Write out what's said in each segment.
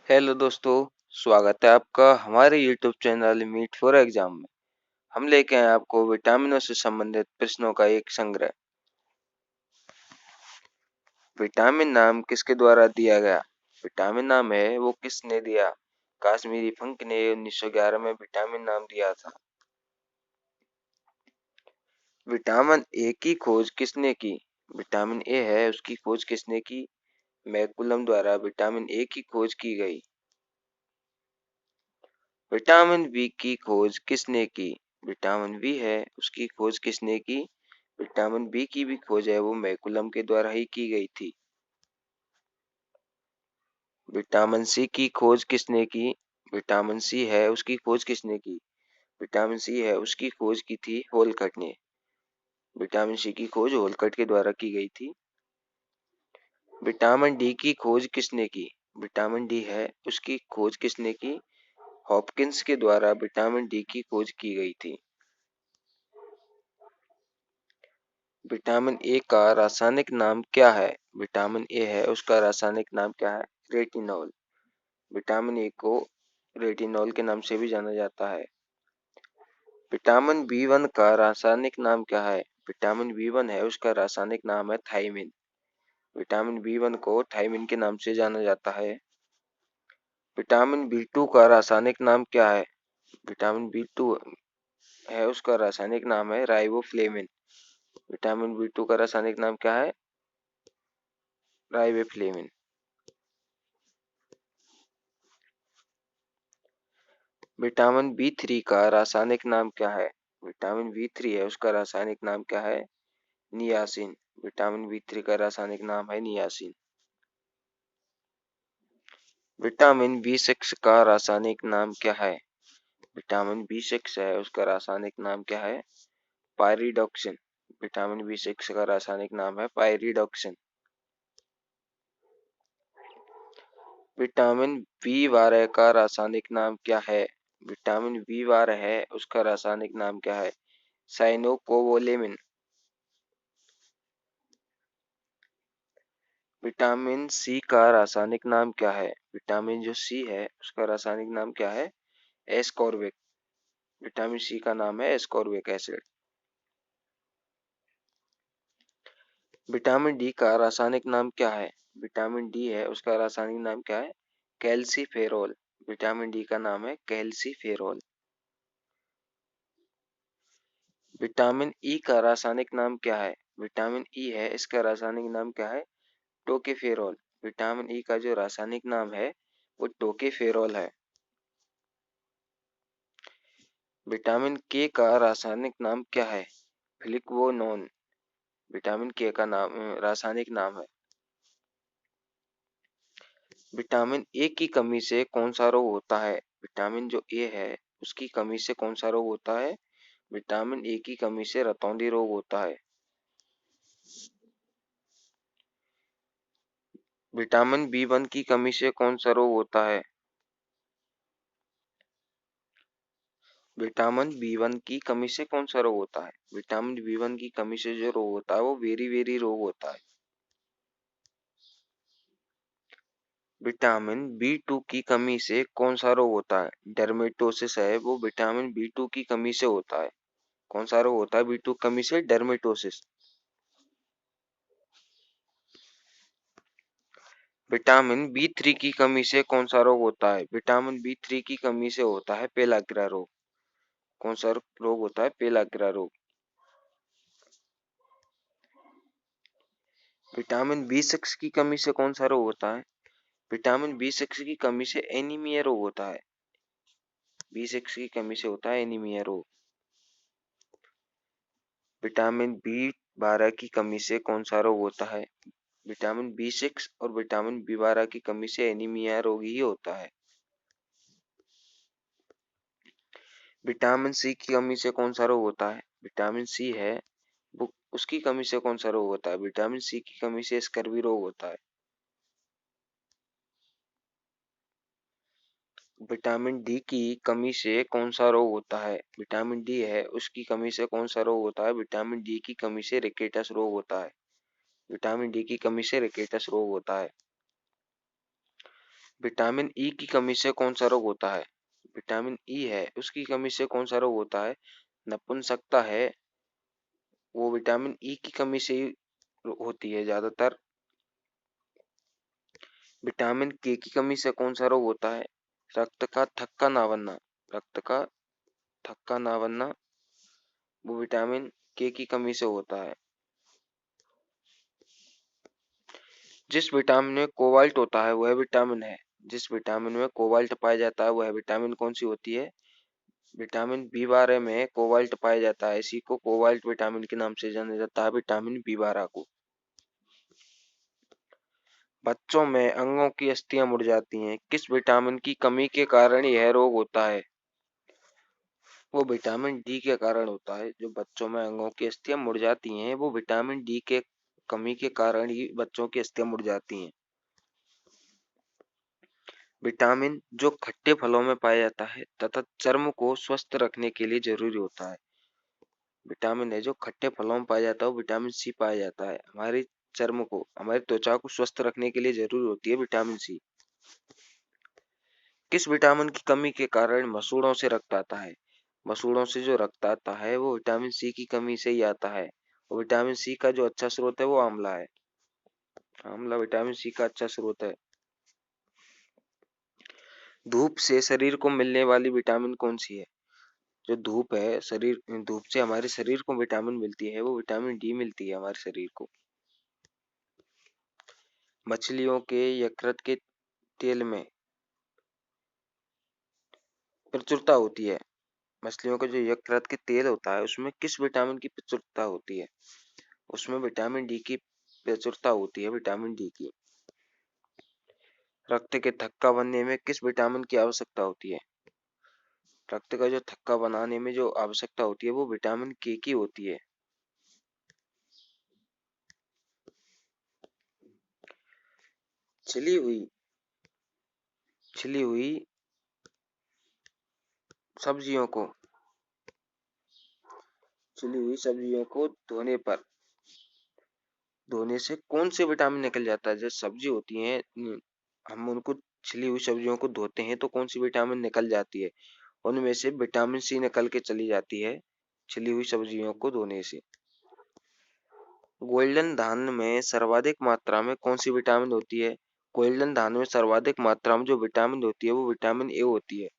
Hello दोस्तों। स्वागत है आपका हमारे YouTube channel meet for exam में। हम लेके आए आपको विटामिनों से संबंधित प्रश्नों का एक संग्रह। विटामिन नाम किसके द्वारा दिया गया? विटामिन नाम है वो किसने दिया? काश्मीरी फंक ने 1911 में विटामिन नाम दिया था। विटामिन ए की खोज किसने की? विटामिन ए है उसकी खोज किसने की? मैकुलम द्वारा विटामिन ए की खोज की गई। विटामिन बी की खोज किसने की? विटामिन बी है उसकी खोज किसने की? विटामिन बी की भी खोज है वो मैकुलम के द्वारा ही की गई थी। विटामिन सी की खोज किसने की? विटामिन सी है उसकी खोज किसने की? विटामिन सी है उसकी खोज की थी होलकट ने। विटामिन सी की खोज होलकट के द्वारा की गई थी। विटामिन डी की खोज किसने की? विटामिन डी है उसकी खोज किसने की? हॉपकिंस के द्वारा विटामिन डी की खोज की गई थी। विटामिन ए का रासायनिक नाम क्या है? विटामिन ए है उसका रासायनिक नाम क्या है? रेटिनॉल। विटामिन ए को रेटिनॉल के नाम से भी जाना जाता है। विटामिन बी वन का रासायनिक नाम क्या है? विटामिन बी वन है उसका रासायनिक नाम है थायमिन। विटामिन बी वन को थायमिन के नाम से जाना जाता है। विटामिन बी टू का रासायनिक नाम क्या है? विटामिन बी टू है उसका रासायनिक नाम है राइबोफ्लेविन। विटामिन बी टू का रासायनिक नाम क्या है? राइबोफ्लेविन। विटामिन बी थ्री का रासायनिक नाम क्या है? विटामिन बी थ्री है उसका रासायनिक नाम क्या है? नियासिन। विटामिन बी थ्री का रासायनिक नाम है नियासिन। विटामिन बी सिक्स का रासायनिक नाम क्या है? विटामिन बी सिक्स है उसका रासायनिक नाम क्या है? पायरिडॉक्सिन। विटामिन बी सिक्स का रासायनिक नाम है पायरिडॉक्सिन। विटामिन बी बारह का रासायनिक नाम क्या है? विटामिन बी बारह है उसका रासायनिक नाम क्या है? साइनोकोवोलेमिन। विटामिन सी का रासायनिक नाम क्या है? विटामिन जो सी है उसका रासायनिक नाम क्या है? एस्कॉर्बिक। विटामिन सी का नाम है एस्कॉर्बिक एसिड। विटामिन डी का रासायनिक नाम क्या है? विटामिन डी है उसका रासायनिक नाम क्या है? कैल्सीफेरोल। विटामिन डी का नाम है कैल्सीफेरोल। विटामिन ई का रासायनिक नाम क्या है? विटामिन ई है इसका रासायनिक नाम क्या है? टोकेफेरोल। विटामिन ई का जो रासायनिक नाम है वो टोकेफेरोल है। विटामिन के का रासायनिक नाम क्या है? फ्लिक्वोनोन। विटामिन के का नाम रासायनिक नाम है। विटामिन ए की कमी से कौन सा रोग होता है? विटामिन जो ए है उसकी कमी से कौन सा रोग होता है? विटामिन ए की कमी से रतौंधी रोग होता है। विटामिन बी वन की कमी से कौन सा रोग होता है? विटामिन बी वन की कमी से कौन सा रोग होता है? विटामिन बी वन की कमी से जो रोग होता है वो वेरी वेरी रोग होता है। विटामिन बी टू की कमी से कौन सा रोग होता है? डर्मेटोसिस है वो विटामिन बी टू की कमी से होता है। कौन सा रोग होता है बी टू कमी से? डर्मेटोसिस। विटामिन बी थ्री की कमी से कौन सा रोग होता है? विटामिन बी थ्री की कमी से होता है पेलाग्रा रोग। कौन सा रोग होता है? पेलाग्रा रोग। विटामिन बी सिक्स की कमी से कौन सा रोग होता है? विटामिन बी सिक्स की कमी से एनीमिया रोग होता है। बी सिक्स की कमी से होता है एनीमिया रोग। विटामिन बी बारह की कमी से कौन सा रोग होता है? विटामिन बी सिक्स और विटामिन बी बारह की कमी से एनीमिया रोग ही होता है। विटामिन सी की कमी से कौन सा रोग होता है? विटामिन सी है वो उसकी कमी से कौन सा रोग होता है? विटामिन सी की कमी से स्कर्वी रोग होता है। विटामिन डी की कमी से कौन सा रोग होता है? विटामिन डी है उसकी कमी से कौन सा रोग होता है? विटामिन डी की कमी से रिकेटस रोग होता है। विटामिन डी की कमी से रिकेटस रोग होता है। विटामिन ई की कमी से कौन सा रोग होता है? विटामिन ई है उसकी कमी से कौन सा रोग होता है? नपुंसकता है वो विटामिन ई की कमी से ही होती है ज्यादातर। विटामिन के की कमी से कौन सा रोग होता है? रक्त का थक्का ना बनना। रक्त का थक्का ना बनना वो विटामिन के की कमी से होता है। जिस विटामिन में कोबाल्ट होता है वह विटामिन है। जिस विटामिन में कोबाल्ट पाया जाता है वह विटामिन कौन सी होती है? विटामिन बी 12 में कोबाल्ट पाया जाता है, इसी को कोबाल्ट विटामिन के नाम से जाना जाता है, विटामिन बी 12 को। बच्चों में अंगों की अस्थियां मुड़ जाती हैं, किस विटामिन की कमी के कारण यह रोग होता है? वो विटामिन डी के कारण होता है। जो बच्चों में अंगों की अस्थियां मुड़ जाती हैं वो विटामिन डी के कमी के कारण ही बच्चों की अस्थियां मुड़ जाती हैं। विटामिन जो खट्टे फलों में पाया जाता है तथा चर्म को स्वस्थ रखने के लिए जरूरी होता है। विटामिन है जो खट्टे फलों में पाया जाता है वो विटामिन सी पाया जाता है। हमारी चर्म को, हमारी त्वचा को स्वस्थ रखने के लिए जरूरी होती है विटामिन सी। किस विटामिन की कमी के कारण मसूड़ों से रक्त आता है? मसूड़ों से जो रक्त आता है वो विटामिन सी की कमी से ही आता है। और विटामिन सी का जो अच्छा स्रोत है वो आंवला है। आंवला विटामिन सी का अच्छा स्रोत है। धूप से शरीर को मिलने वाली विटामिन कौन सी है? जो धूप है, शरीर धूप से हमारे शरीर को विटामिन मिलती है वो विटामिन डी मिलती है हमारे शरीर को। मछलियों के यकृत के तेल में प्रचुरता होती है। मछलियों का जो यकृत के तेल होता है उसमें किस विटामिन की प्रचुरता होती है? उसमें विटामिन डी की प्रचुरता होती है, विटामिन डी की। रक्त के थक्का बनने में किस विटामिन की आवश्यकता होती है? रक्त का जो थक्का बनाने में जो आवश्यकता होती है वो विटामिन के की होती है। छिली हुई छिली हुई सब्जियों को छिली हुई सब्जियों को धोने से कौन से विटामिन निकल जाता है? जो सब्जी होती है, हम उनको छिली हुई सब्जियों को धोते हैं तो कौन सी विटामिन निकल जाती है? उनमें से विटामिन सी निकल के चली जाती है छिली हुई सब्जियों को धोने से। गोल्डन धान में सर्वाधिक मात्रा में कौन सी विटामिन होती है? गोल्डन धान में सर्वाधिक मात्रा में जो विटामिन होती है वो विटामिन ए होती है।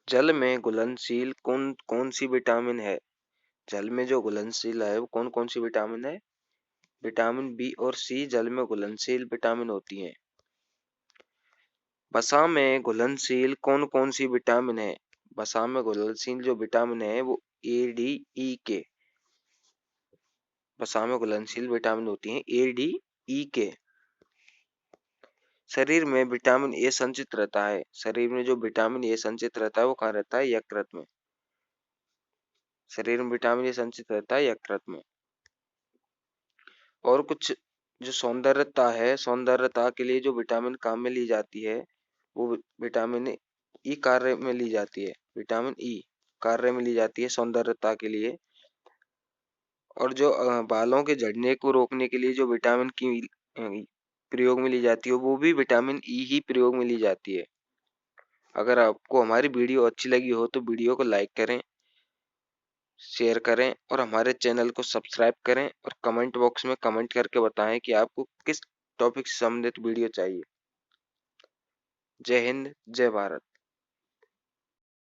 जल में घुलनशील कौन कौन सी विटामिन है? जल में जो घुलनशील है वो कौन कौन सी विटामिन है? विटामिन बी और सी जल में घुलनशील विटामिन होती हैं। वसा में घुलनशील कौन कौन सी विटामिन है? वसा में घुलनशील जो विटामिन है वो ए डी ई के वसा में घुलनशील विटामिन होती हैं, ए डी ई के। शरीर में विटामिन ए संचित रहता है। शरीर में जो विटामिन ए संचित रहता है वो कहाँ रहता है? यकृत में। शरीर में विटामिन ए संचित रहता है यकृत में। और कुछ जो सौंदर्यता है, सौंदर्यता के लिए जो विटामिन काम में ली जाती है वो विटामिन ई कार्य में ली जाती है। विटामिन ई कार्य में ली जाती है सौंदर्यता के लिए। और जो बालों के झड़ने को रोकने के लिए जो विटामिन की प्रयोग में ली जाती है वो भी विटामिन ई ही प्रयोग में ली जाती है। अगर आपको हमारी वीडियो अच्छी लगी हो तो वीडियो को लाइक करें, शेयर करें और हमारे चैनल को सब्सक्राइब करें और कमेंट बॉक्स में कमेंट करके बताएं कि आपको किस टॉपिक से संबंधित वीडियो चाहिए। जय हिंद, जय भारत।